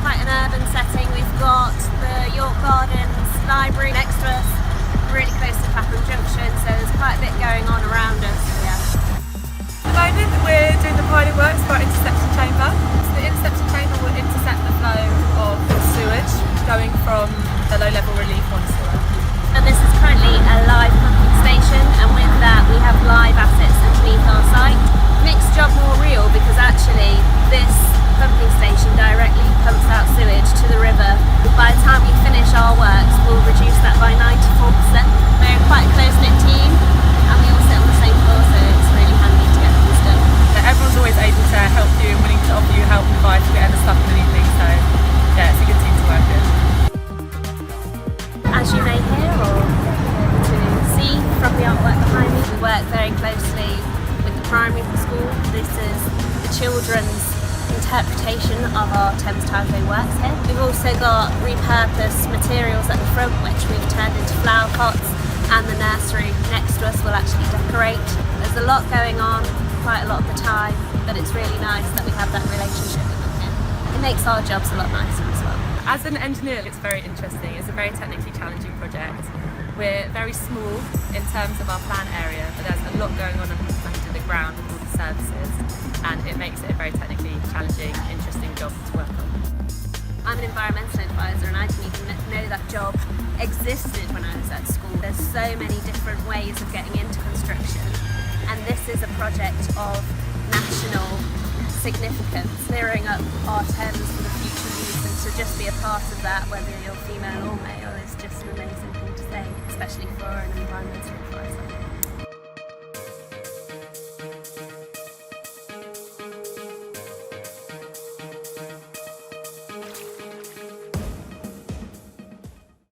quite an urban setting. We've got the York Gardens Library next to us, really close to Clapham Junction, so there's quite a bit going on around us. Yeah. At the moment we're doing the pilot works for our interception chamber. So the interception chamber will intercept the flow of sewage going from the low level relief on sewer. And this is currently a live pumping station, and with that we have live assets underneath our site. Makes the job more real because actually this pumping station directly pumps out sewage to the river. By the time we finish our works, we'll reduce that by 94%. We're quite a close-knit team, and we all sit on the same floor, so it's really handy to get things done. So everyone's always able to help you and willing to offer you help and advice if you're ever stuck in anything, so yeah, it's a good team to work with. As you may hear or to see from the artwork behind me, we work very closely with the primary school. This is the children's interpretation of our Thames Tideway works here. We've also got repurposed materials at the front which we've turned into flower pots, and the nursery next to us will actually decorate. There's a lot going on quite a lot of the time, but it's really nice that we have that relationship with them here. It makes our jobs a lot nicer as well. As an engineer, it's very interesting. It's a very technically challenging project. We're very small in terms of our plan area, but there's a lot going on under the ground with all the services, and it makes it a very technically challenging, interesting job to work on. I'm an environmental advisor, and I didn't even know that job existed when I was at school. There's so many different ways of getting into construction, and this is a project of national significance, clearing up our Thames for the future use, and to just be a part of that, whether you're female or male, is just an amazing thing to say, especially for an environmental advisor.